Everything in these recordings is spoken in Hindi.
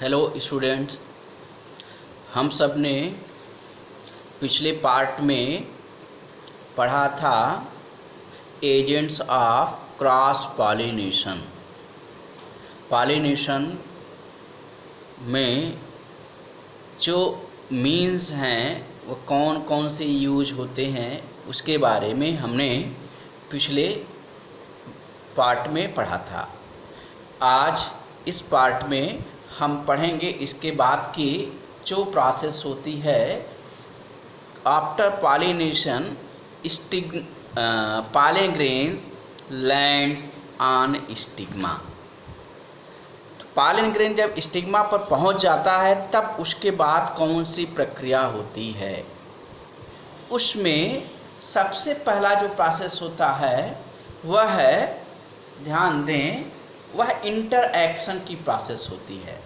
हेलो स्टूडेंट्स, हम सब ने पिछले पार्ट में पढ़ा था agents of cross pollination. Pollination में जो मीन्स हैं वो कौन कौन से यूज होते हैं उसके बारे में हमने पिछले पार्ट में पढ़ा था। आज इस पार्ट में हम पढ़ेंगे इसके बाद की जो प्रोसेस होती है after pollination. Pollen grains lands on stigma. Pollen grain जब स्टिग्मा पर पहुंच जाता है तब उसके बाद कौन सी प्रक्रिया होती है, उसमें सबसे पहला जो प्रोसेस होता है वह है, ध्यान दें, वह इंटरएक्शन की प्रोसेस होती है।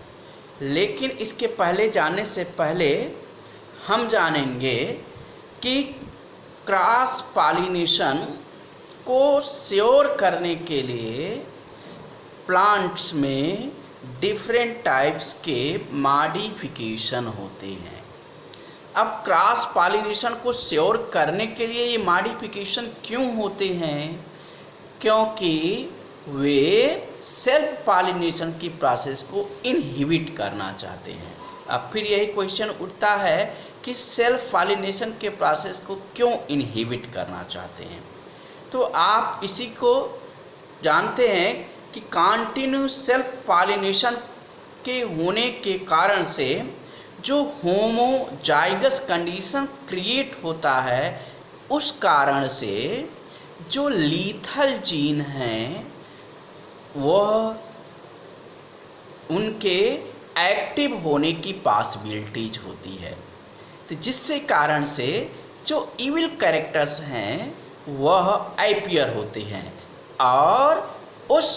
लेकिन इसके पहले जाने से पहले हम जानेंगे कि क्रॉस पॉलिनेशन को श्योर करने के लिए प्लांट्स में डिफरेंट टाइप्स के मॉडिफिकेशन होते हैं। अब क्रॉस पॉलिनेशन को श्योर करने के लिए ये मॉडिफिकेशन क्यों होते हैं? क्योंकि वे सेल्फ पॉलिनेशन की प्रोसेस को इनहिबिट करना चाहते हैं। अब फिर यही क्वेश्चन उठता है कि सेल्फ पॉलिनेशन के प्रोसेस को क्यों इनहिबिट करना चाहते हैं। तो आप इसी को जानते हैं कि कॉन्टिन्यूस सेल्फ पॉलिनेशन के होने के कारण से जो होमोजाइगस कंडीशन क्रिएट होता है, उस कारण से जो लीथल जीन हैं वह उनके एक्टिव होने की पॉसिबिलिटीज होती है। तो जिससे कारण से जो इविल कैरेक्टर्स हैं वह अपीयर होते हैं और उस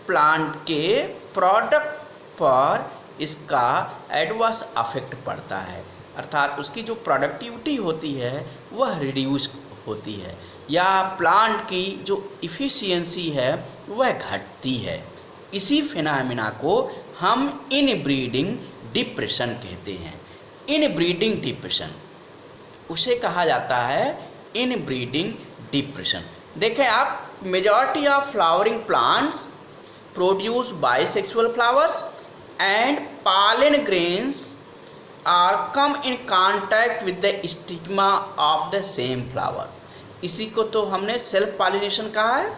प्लांट के प्रोडक्ट पर इसका एडवर्स अफेक्ट पड़ता है, अर्थात उसकी जो प्रोडक्टिविटी होती है वह रिड्यूस होती है या प्लांट की जो इफ़िशियंसी है वह घटती है। इसी फिनोमेना को हम इनब्रीडिंग डिप्रेशन कहते हैं। इनब्रीडिंग डिप्रेशन उसे कहा जाता है इनब्रीडिंग डिप्रेशन। देखें आप, majority of flowering plants produce bisexual flowers and pollen grains are come in contact with the stigma of the same flower। इसी को तो हमने सेल्फ पॉलिनेशन कहा है।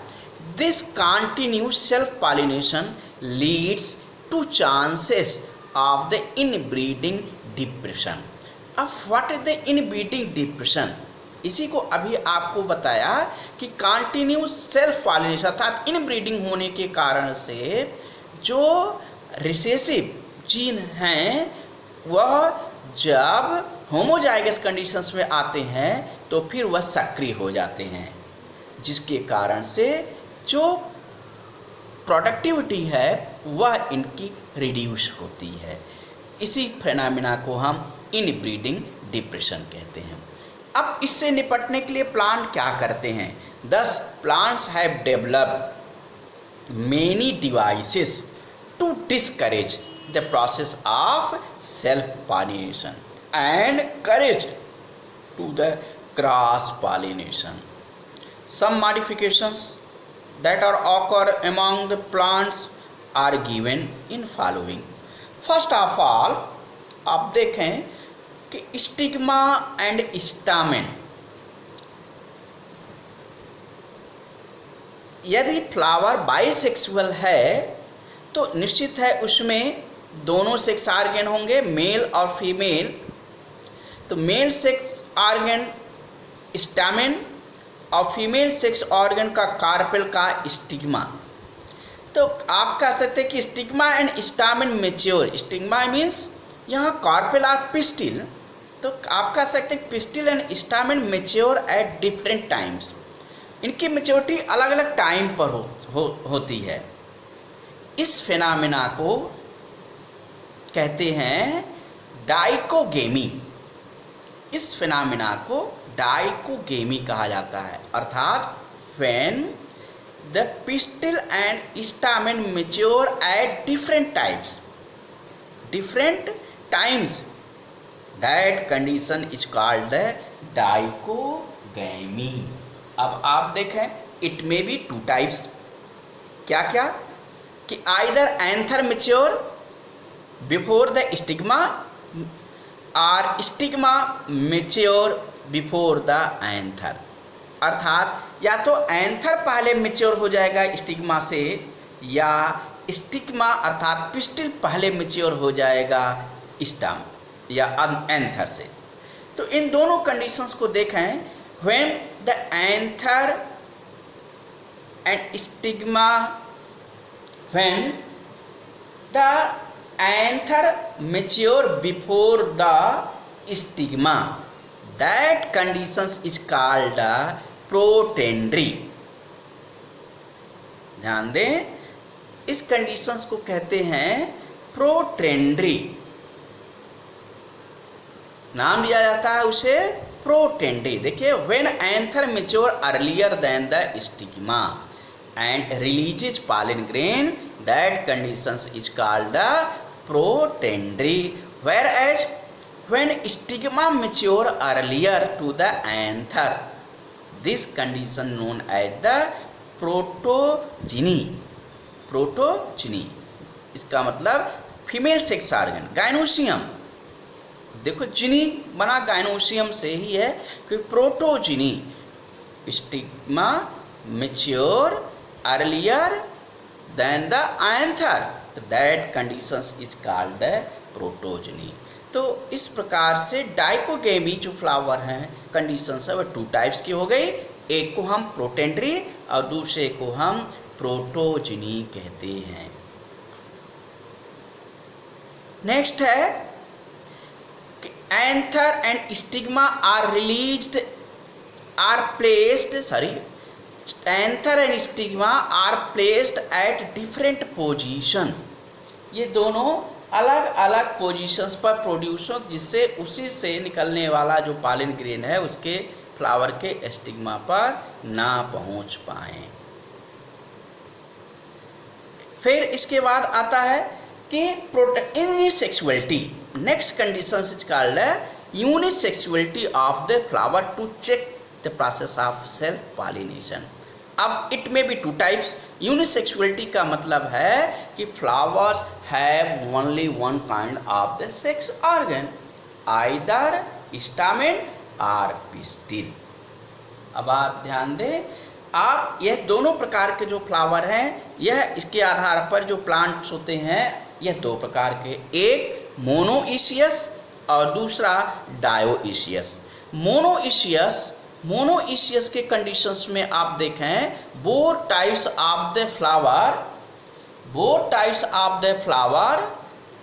This continuous self pollination leads to chances of the inbreeding depression. अब what is the inbreeding depression? इसी को अभी आपको बताया कि कंटिन्यूस सेल्फ पॉलिनेशन अर्थात इनब्रीडिंग होने के कारण से जो रिसेसिव जीन हैं वह जब होमोजाइगस कंडीशंस में आते हैं तो फिर वह सक्रिय हो जाते हैं, जिसके कारण से जो प्रोडक्टिविटी है वह इनकी रिड्यूस होती है। इसी फिनोमेना को हम इनब्रीडिंग डिप्रेशन कहते हैं। अब इससे निपटने के लिए प्लांट क्या करते हैं? दस plants have developed many devices to discourage the process of self-pollination and encourage to the cross-pollination. Some modifications that are occur among the plants are given in following. First of all, आप देखें कि स्टिग्मा एंड स्टामेन, यदि फ्लावर बाइसेक्सुअल है तो निश्चित है उसमें दोनों सेक्स ऑर्गन होंगे, मेल और फीमेल। तो मेल सेक्स ऑर्गन स्टामेन और फीमेल सेक्स ऑर्गन का कार्पेल का स्टिग्मा। तो आप कह सकते हैं कि stigma and stamen mature. Stigma means यहाँ कार्पेल और पिस्टिल, तो आप कह सकते हैं pistil and stamen mature at different times. इनकी मेच्योरिटी अलग अलग टाइम पर होती है। इस फिनोमेना को कहते हैं डाइकोगेमी। इस फिनोमेना को डाइकोगेमी कहा जाता है, अर्थात when the pistil and stamen mature at different types different times. That condition is called the dichogamy. अब आप देखें, it may be two types. क्या क्या कि either anther mature before the stigma और stigma mature before the anther. अर्थात या तो एंथर पहले मेच्योर हो जाएगा स्टिग्मा से, या स्टिग्मा अर्थात पिस्टिल पहले मेच्योर हो जाएगा स्टम या एंथर से। तो इन दोनों कंडीशंस को देखें, when the anther and stigma, when the anther mature before the stigma, that conditions is called protandry. ध्यान दें, इस कंडीशंस को कहते हैं प्रोटेंड्री, नाम दिया जाता है उसे प्रोटेंड्री। देखिए, when anther mature earlier than the stigma and releases pollen grain, that conditions is called protandry, whereas when stigma mature earlier to the anther, this condition known as the protogeny. प्रोटोजिनी इसका मतलब फीमेल सेक्स ऑर्गन, गायनोसियम। देखो, जिनी बना गायनोसियम से ही है कि protogyny, stigma mature earlier than the anther, तो that conditions is called protogyny. तो इस प्रकार से डाइकोगेमी जो फ्लावर हैं कंडीशंस है वह टू टाइप्स की हो गई, एक को हम प्रोटेंड्री और दूसरे को हम प्रोटोजिनी कहते हैं। नेक्स्ट है कि anther and stigma are released are placed anther and stigma are placed at different position. ये दोनों अलग अलग पोजीशंस पर प्रोड्यूस हो, जिससे उसी से निकलने वाला जो पॉलन ग्रेन है उसके फ्लावर के स्टिग्मा पर ना पहुंच पाए। फिर इसके बाद आता है कि unisexuality. Next condition is called unisexuality of the flower to check the process of self pollination. अब इट में भी टू टाइप्स। यूनिसेक्सुअलिटी का मतलब है कि flowers have only one kind of the sex organ, either stamen और पिस्टिल। अब आप ध्यान दें, आप यह दोनों प्रकार के जो फ्लावर हैं, यह इसके आधार पर जो प्लांट्स होते हैं यह दो प्रकार के, एक मोनोइशियस और दूसरा डायोइशियस। मोनोइशियस के कंडीशंस में आप देखें, both types of the flower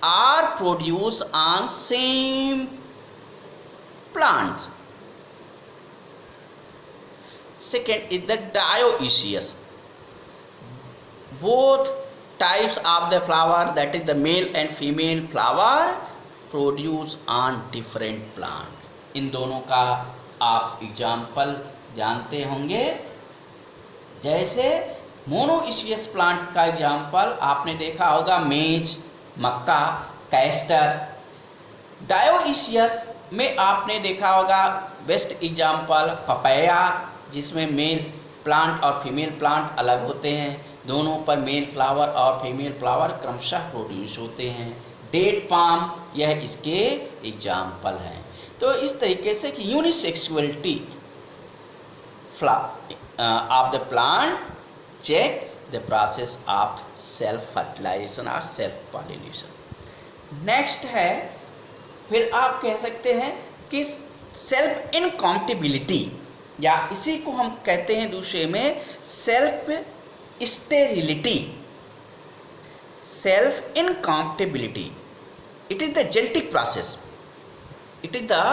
are produce on same plant. Second is the dioecious, both types of the flower, that is the male and female flower, produce on different plant. इन दोनों का आप एग्जाम्पल जानते होंगे। जैसे मोनोइशियस प्लांट का एग्जाम्पल आपने देखा होगा, मेज, मक्का, कैस्टर। डायोइशियस में आपने देखा होगा बेस्ट एग्जाम्पल पपाया, जिसमें मेल प्लांट और फीमेल प्लांट अलग होते हैं, दोनों पर मेल फ्लावर और फीमेल फ्लावर क्रमशः प्रोड्यूस होते हैं। डेट पाम यह इसके एग्जाम्पल हैं। तो इस तरीके से कि unisexuality of the plant check the process of self fertilisation और सेल्फ पॉलिनेशन। नेक्स्ट है, फिर आप कह सकते हैं कि सेल्फ इनकॉम्पेटिबिलिटी, या इसी को हम कहते हैं दूसरे में self sterility. Self incompatibility, it is the genetic process, it is the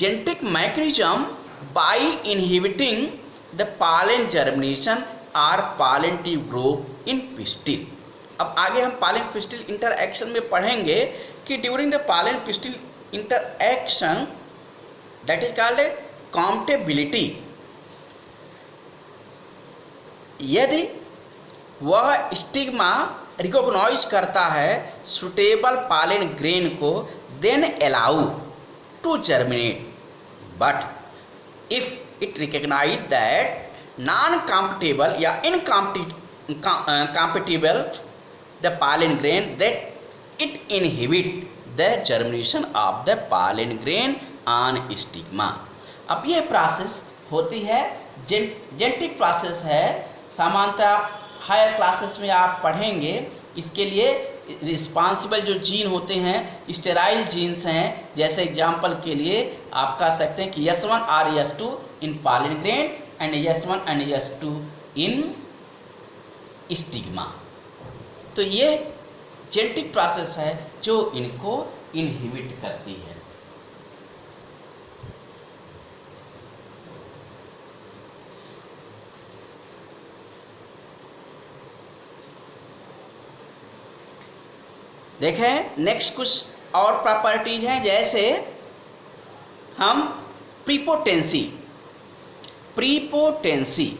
genetic mechanism by inhibiting the pollen germination or pollen tube growth in pistil। अब आगे हम pollen pistil interaction में पढ़ेंगे कि during the pollen pistil interaction, that is called compatibility, यदि वह स्टिग्मा रिकॉग्नाइज करता है सुटेबल पॉलन ग्रेन को, then allow to germinate, but if it recognise that non compatible या incompatible the pollen grain, that it inhibit the germination of the pollen grain on stigma. अब यह प्रोसेस होती है जेनेटिक प्रोसेस है, सामान्यतः हायर क्लासेस में आप पढ़ेंगे। इसके लिए रिस्पॉन्सिबल जो जीन होते हैं स्टेराइल जीन्स हैं, जैसे एग्जाम्पल के लिए आप कह सकते हैं कि S1 और S2 in pollen grain and S1 and S2 in stigma. तो ये जेनेटिक प्रोसेस है जो इनको इनहिबिट करती है। देखें नेक्स्ट कुछ और प्रॉपर्टीज हैं, जैसे हम प्रीपोटेंसी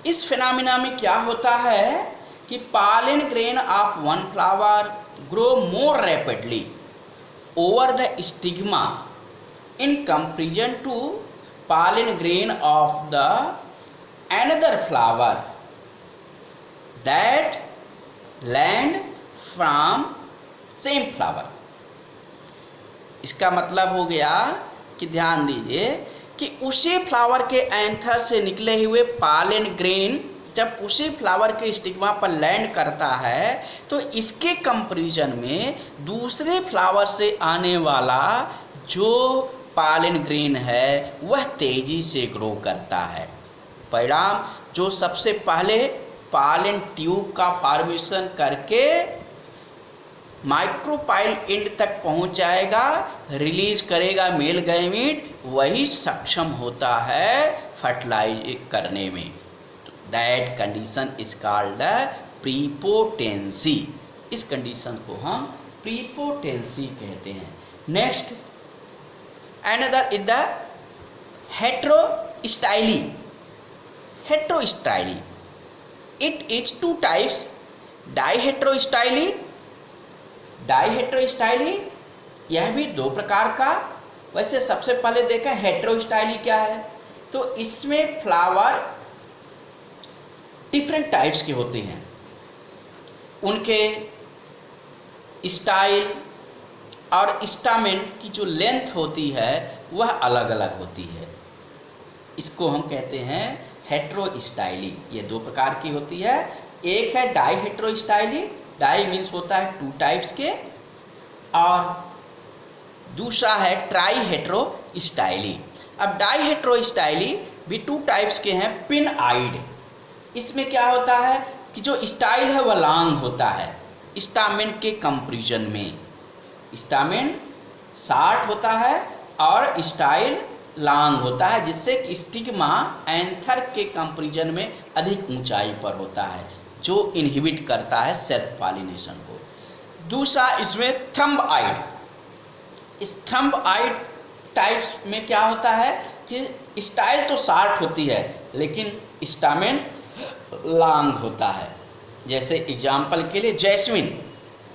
इस फिनोमिना में क्या होता है कि pollen grain of one flower grow more rapidly over the stigma in comparison to pollen grain of the another flower that land from same flower. इसका मतलब हो गया कि ध्यान दीजिए कि उसी फ्लावर के एंथर से निकले हुए पॉलन ग्रेन जब उसी फ्लावर के स्टिग्मा पर लैंड करता है तो इसके कंपैरिजन में दूसरे फ्लावर से आने वाला जो पॉलन ग्रेन है वह तेजी से ग्रो करता है। परिणाम जो सबसे पहले पॉलन ट्यूब का फॉर्मेशन करके माइक्रोपाइल एंड तक पहुंच जाएगा, रिलीज करेगा मेल गैमीट, वही सक्षम होता है फर्टिलाइज करने में। That condition is called prepotency. इस कंडीशन को हम प्रीपोटेंसी कहते हैं। Next another is the heterostyly. It is two types, diheterostyly यह भी दो प्रकार का। वैसे सबसे पहले देखें हेटेरोस्टाइली क्या है, तो इसमें फ्लावर डिफरेंट टाइप्स के होते हैं, उनके स्टाइल और स्टामेन की जो लेंथ होती है वह अलग अलग होती है। इसको हम कहते हैं हेटेरोस्टाइली। ये दो प्रकार की होती है। एक है डाइहेटेरोस्टाइली, डाई मीन्स होता है टू टाइप्स के, और दूसरा है ट्राईहेटेरोस्टाइली। अब डाइहेटेरोस्टाइली भी टू टाइप्स के हैं, पिन आइड। इसमें क्या होता है कि जो स्टाइल है वह लॉन्ग होता है स्टामेन के कंपैरिजन में। स्टामेन शॉर्ट होता है और स्टाइल लॉन्ग होता है, जिससे स्टिग्मा एंथर के कंपैरिजन में अधिक ऊंचाई पर होता है, जो इनहिबिट करता है सेल्फ पॉलिनेशन को। दूसरा इसमें थंब आइड। इस थंब आइड टाइप्स में क्या होता है कि स्टाइल तो शॉर्ट होती है लेकिन स्टामेन लॉन्ग होता है। जैसे एग्जाम्पल के लिए जैस्मिन,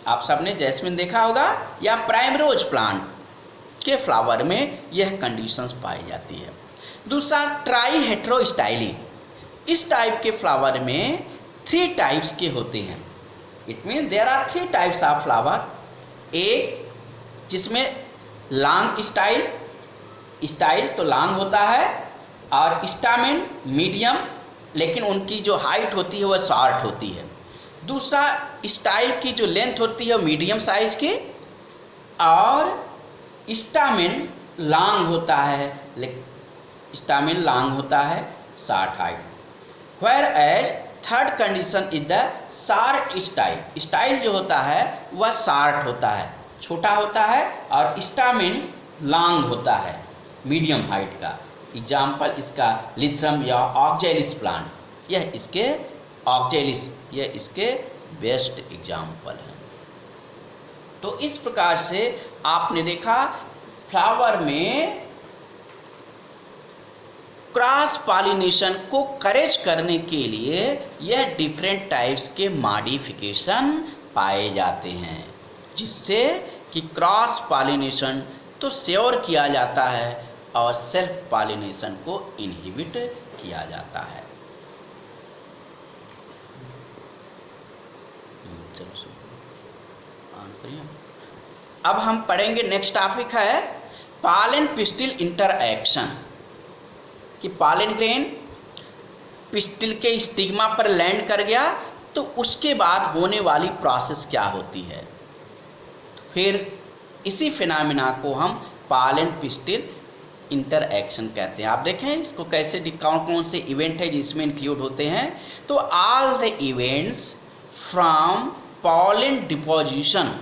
आप सबने जैस्मिन देखा होगा, या प्राइमरोज प्लांट के फ्लावर में यह कंडीशंस पाई जाती है। दूसरा ट्राईहेटेरोस्टाइली। इस टाइप के फ्लावर में 3 टाइप्स के होते हैं। It mean there are 3 types of flower. एक जिसमें लॉन्ग स्टाइल तो लॉन्ग होता है, और स्टामेन मीडियम, लेकिन उनकी जो हाइट होती है वह शॉर्ट होती है। दूसरा स्टाइल की जो लेंथ होती है मीडियम साइज की, और स्टामेन लॉन्ग होता है, लेकिन स्टामेन लॉन्ग होता है, short height. Whereas third condition is the short style. Style जो होता है वह शार्ट होता है, छोटा होता है, और स्टामेन लॉन्ग होता है, मीडियम हाइट का। एग्जाम्पल इसका लिथ्रम या ऑक्जेलिस प्लांट, यह इसके बेस्ट एग्जाम्पल है। तो इस प्रकार से आपने देखा फ्लावर में क्रॉस पॉलिनेशन को करेज करने के लिए यह डिफरेंट टाइप्स के मॉडिफिकेशन पाए जाते हैं, जिससे कि क्रॉस पॉलिनेशन तो श्योर किया जाता है और सेल्फ पॉलिनेशन को इनहिबिट किया जाता है। अब हम पढ़ेंगे, नेक्स्ट टॉपिक है पॉलन पिस्टिल इंटरएक्शन, कि पॉलन ग्रेन पिस्टिल के स्टिग्मा पर लैंड कर गया तो उसके बाद होने वाली प्रोसेस क्या होती है। फिर इसी फिनोमेना को हम पॉलन पिस्टिल इंटरएक्शन कहते हैं। आप देखें इसको कैसे, कौन कौन से इवेंट है जिसमें इंक्लूड होते हैं। तो all the events from pollen deposition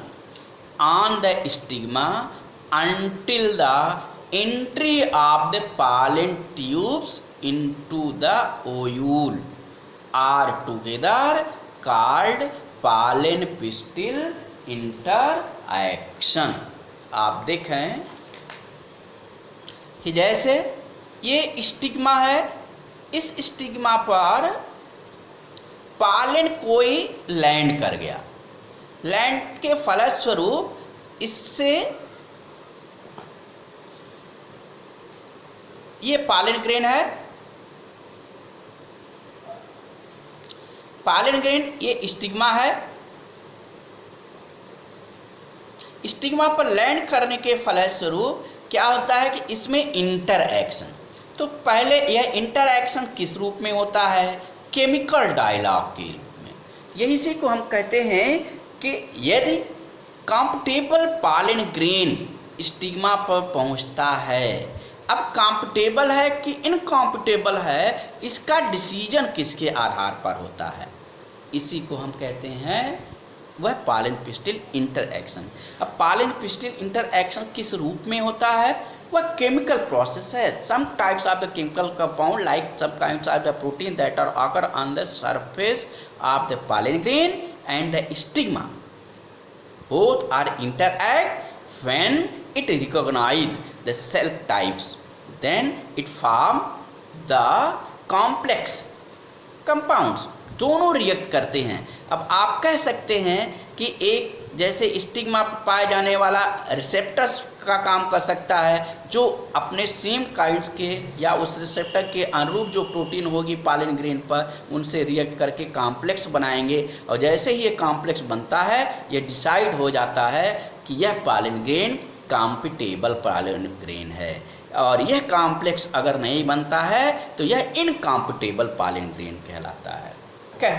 on the stigma until the entry of the pollen tubes into the ovule are together called pollen pistil interaction। आप देखें कि जैसे ये स्टिग्मा है, इस स्टिग्मा पर पॉलन कोई लैंड कर गया, लैंड के फलस्वरूप इससे ये पॉलन ग्रेन है, पॉलन ग्रेन ये स्टिग्मा है, स्टिग्मा पर लैंड करने के फलस्वरूप क्या होता है कि इसमें इंटरएक्शन। तो पहले यह इंटरएक्शन किस रूप में होता है, केमिकल डायलॉग के रूप में। यही से को हम कहते हैं कि यदि कंफर्टेबल पॉलन ग्रेन स्टिग्मा पर पहुंचता है, अब कंफर्टेबल है कि इनकंफर्टेबल है, इसका डिसीजन किसके आधार पर होता है, इसी को हम कहते हैं वह पॉलन पिस्टिल इंटरएक्शन। अब पॉलन पिस्टिल इंटरएक्शन किस रूप में होता है, वह केमिकल प्रोसेस है। Some types of the chemical compound like some kinds of the protein that are occur on the surface of the pollen grain and the stigma both are interact when it recognize the cell types, then it form the complex compounds। दोनों रिएक्ट करते हैं। अब आप कह सकते हैं कि एक जैसे स्टिग्मा पर पाए जाने वाला रिसेप्टर्स का काम कर सकता है, जो अपने सेम काइंड्स के या उस रिसेप्टर के अनुरूप जो प्रोटीन होगी पॉलन ग्रेन पर, उनसे रिएक्ट करके कॉम्प्लेक्स बनाएंगे, और जैसे ही ये कॉम्प्लेक्स बनता है ये डिसाइड हो जाता है कि यह pollen grain compatible pollen grain है, और यह कॉम्प्लेक्स अगर नहीं बनता है तो यह इनकॉम्पिटेबल पॉलन ग्रेन कहलाता है,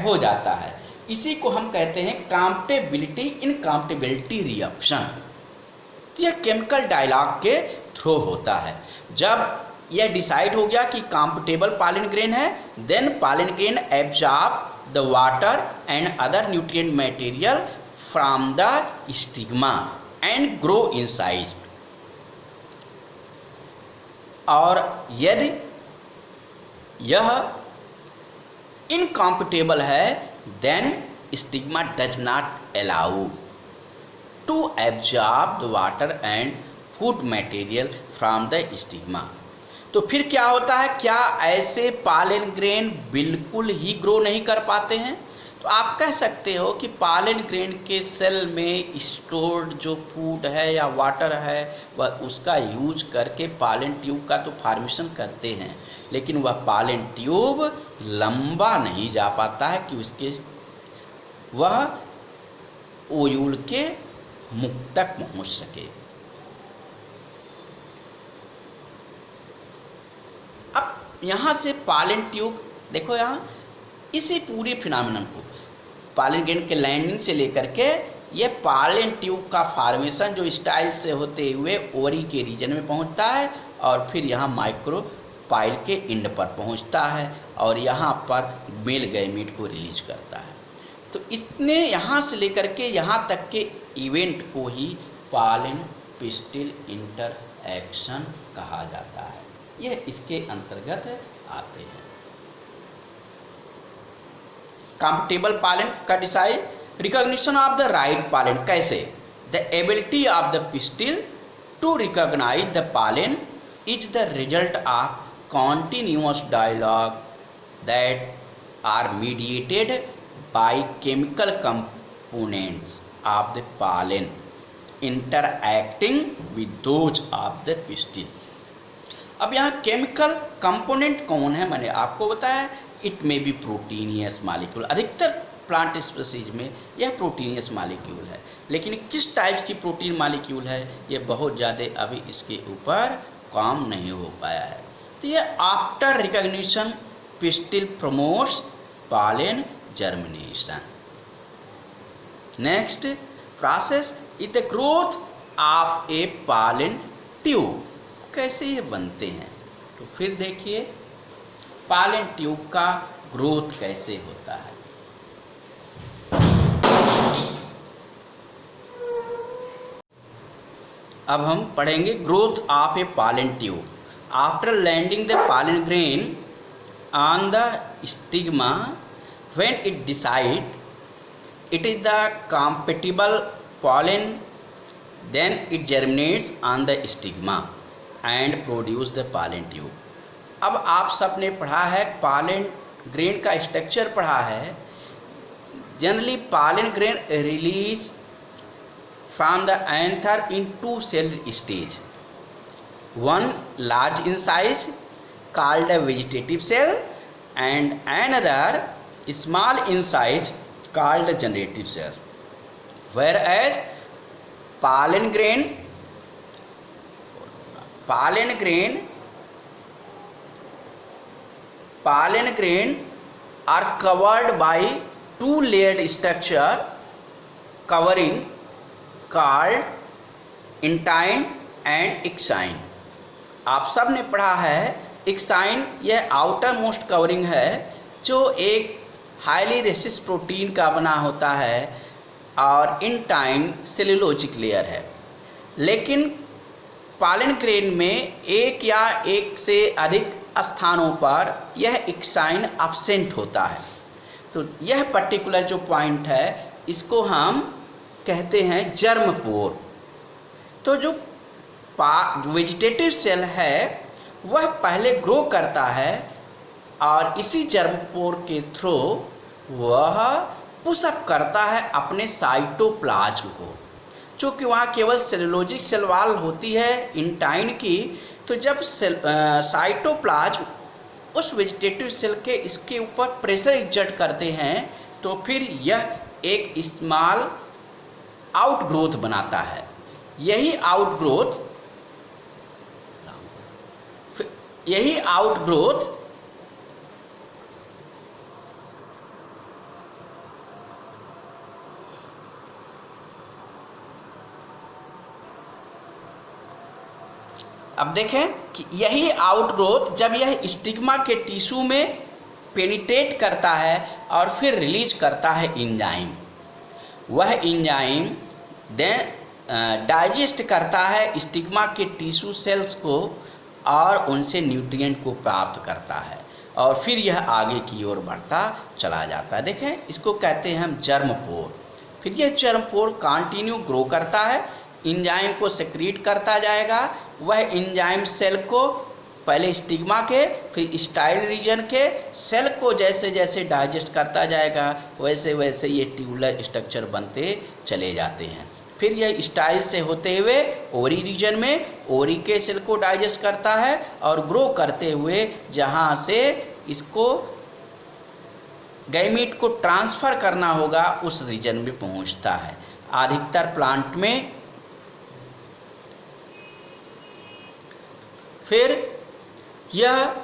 हो जाता है। इसी को हम कहते हैं कॉम्पिटेबिलिटी इनकॉम्पिटेबिलिटी रिएक्शन। तो यह केमिकल डायलॉग के थ्रू होता है। जब यह डिसाइड हो गया कि कॉम्पिटेबल पॉलन ग्रेन है, then pollen grain absorb the water and other nutrient material from the stigma and grow in size. और यदि यह इनकॉम्पिटेबल है, then stigma does not allow to absorb the water and food material from the stigma। तो फिर क्या होता है, क्या ऐसे पॉलन ग्रेन बिल्कुल ही ग्रो नहीं कर पाते हैं? तो आप कह सकते हो कि पॉलन ग्रेन के सेल में स्टोर्ड जो फूड है या वाटर है वह उसका यूज करके पॉलन ट्यूब का तो फॉर्मेशन करते हैं, लेकिन वह पॉलन ट्यूब लंबा नहीं जा पाता है कि उसके वह ओयूल के मुख तक पहुंच सके। अब यहाँ से पॉलन ट्यूब देखो, यहाँ इसी पूरे फिनोमेनन को पॉलन ग्रेन के लैंडिंग से लेकर के ये पॉलन ट्यूब का फॉर्मेशन जो स्टाइल से होते हुए ओवरी के रीजन में पहुंचता है, और फिर यहाँ माइक्रोपाइल के एंड पर पहुंचता है, और यहाँ पर मेल गैमीट को रिलीज करता है। तो इसने यहाँ से लेकर के यहाँ तक के इवेंट को ही पॉलन पिस्टिल इंटरएक्शन कहा जाता है। यह इसके अंतर्गत आते हैं। कंफर्टेबल पॉलन का decide, recognition of the right pollen कैसे, the ability of the pistil to recognise the pollen is the result of continuous dialogue that are mediated by chemical components of the pollen interacting with those of the pistil. अब यहाँ केमिकल कंपोनेंट कौन है, मैंने आपको बताया it may be proteinaceous molecule. अधिकतर प्लांट स्पीसीज में यह प्रोटीनियस मॉलिक्यूल है, लेकिन किस टाइप की प्रोटीन मॉलिक्यूल है ये बहुत ज़्यादा अभी इसके ऊपर काम नहीं हो पाया है। तो ये after recognition pistil promotes pollen germination. Next process is the growth of a pollen tube. कैसे ये बनते हैं, तो फिर देखिए पॉलन ट्यूब का ग्रोथ कैसे होता है। अब हम पढ़ेंगे growth of a pollen tube. After landing the pollen grain on the stigma, when it decide it is the compatible pollen, then it germinates on the stigma and produce the pollen tube. अब आप सबने पढ़ा है पॉलन ग्रेन का स्ट्रक्चर पढ़ा है। Generally pollen grain release from the anther in two cell stage, one large in size called a vegetative cell and another small in size called a generative cell. Whereas pollen grain are covered by two layered structure covering called intine and exine. आप सब ने पढ़ा है एक्साइन यह आउटर मोस्ट कवरिंग है जो एक हाईली रेसिस प्रोटीन का बना होता है और इंटाइन सेलुलोजिक लेयर है। लेकिन पॉलन ग्रेन में एक या एक से अधिक स्थानों पर यह एक्साइन एब्सेंट होता है। तो यह पर्टिकुलर जो पॉइंट है इसको हम कहते हैं जर्म पोर। तो जो वेजिटेटिव सेल है वह पहले ग्रो करता है और इसी जर्म पोर के थ्रू वह पुशअप करता है अपने साइटोप्लाज्म को, चूँकि वहाँ केवल सेलुलोजिक सेल वॉल होती है इंटाइन की। तो जब साइटोप्लाज्म उस वेजिटेटिव सेल के इसके ऊपर प्रेशर एक्सर्ट करते हैं तो फिर यह एक स्मॉल आउटग्रोथ बनाता है। यही आउटग्रोथ अब देखें कि यही आउटग्रोथ जब यह स्टिग्मा के टिश्यू में पेनिट्रेट करता है और फिर रिलीज करता है एंजाइम, वह एंजाइम देन डाइजेस्ट करता है स्टिग्मा के टिश्यू सेल्स को और उनसे न्यूट्रिएंट को प्राप्त करता है और फिर यह आगे की ओर बढ़ता चला जाता है। देखें इसको कहते हैं हम जर्म पोर। फिर यह जर्म पोर कंटिन्यू ग्रो करता है, एंजाइम को सेक्रीट करता जाएगा। वह एंजाइम सेल को पहले स्टिग्मा के फिर स्टाइल रीजन के सेल को जैसे जैसे डाइजेस्ट करता जाएगा वैसे वैसे ये ट्यूबुलर स्ट्रक्चर बनते चले जाते हैं। फिर यह स्टाइल से होते हुए ओरी रीजन में ओरी के सेल को डाइजेस्ट करता है और ग्रो करते हुए जहाँ से इसको गैमीट को ट्रांसफ़र करना होगा उस रीजन में पहुँचता है। अधिकतर प्लांट में फिर यह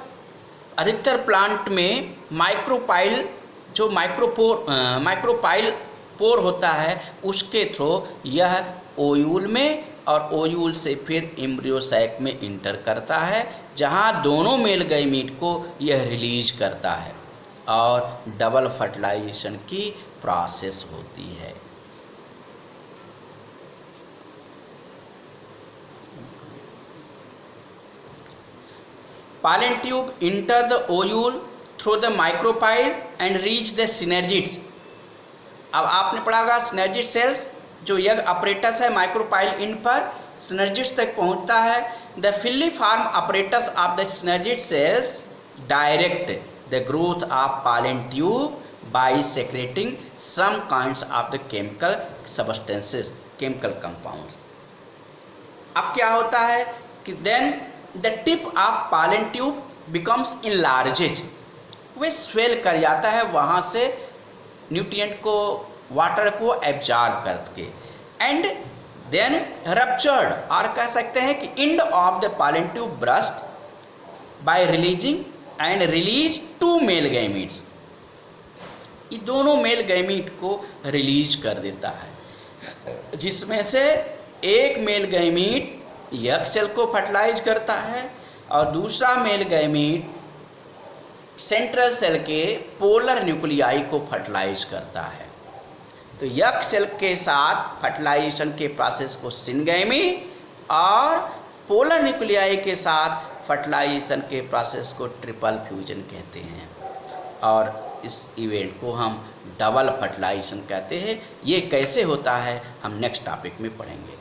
अधिकतर प्लांट में माइक्रोपाइल जो माइक्रोपाइल पोर होता है उसके थ्रू यह ओयूल में और ओयूल से फिर एम्ब्रियो सैक में इंटर करता है जहां दोनों मेल गैमीट को यह रिलीज करता है और डबल फर्टिलाइजेशन की प्रोसेस होती है। Pollen tube enter the ovule through the micropyle and reach the synergids। अब आपने पढ़ा होगा सिनर्जिड सेल्स जो यग अपरेटस है माइक्रोपाइल इन पर सिनर्जिड्स तक पहुंचता है the filiform apparatus of the synergid cells direct the growth of pollen tube by secreting some kinds of the chemical substances, chemical compounds. अब क्या होता है कि then the tip of pollen tube becomes enlarged, वे स्वेल कर जाता है वहाँ से न्यूट्रिएंट को, वाटर को एब्जॉर्ब करके, एंड देन रप्चर्ड, और कह सकते हैं कि end of the pollen tube burst bye releasing and release 2 male gametes, ये दोनों मेल गैमीट को रिलीज कर देता है, जिसमें से एक मेल गैमीट यक सेल को फर्टिलाइज करता है और दूसरा मेल गैमीट सेंट्रल सेल के पोलर न्यूक्लियाई को फर्टिलाइज करता है। तो यक सेल के साथ फर्टिलाइजेशन के प्रोसेस को सिनगैमी और पोलर न्यूक्लियाई के साथ फर्टिलाइजेशन के प्रोसेस को ट्रिपल फ्यूजन कहते हैं, और इस इवेंट को हम डबल फर्टिलाइजेशन कहते हैं। ये कैसे होता है हम नेक्स्ट टॉपिक में पढ़ेंगे।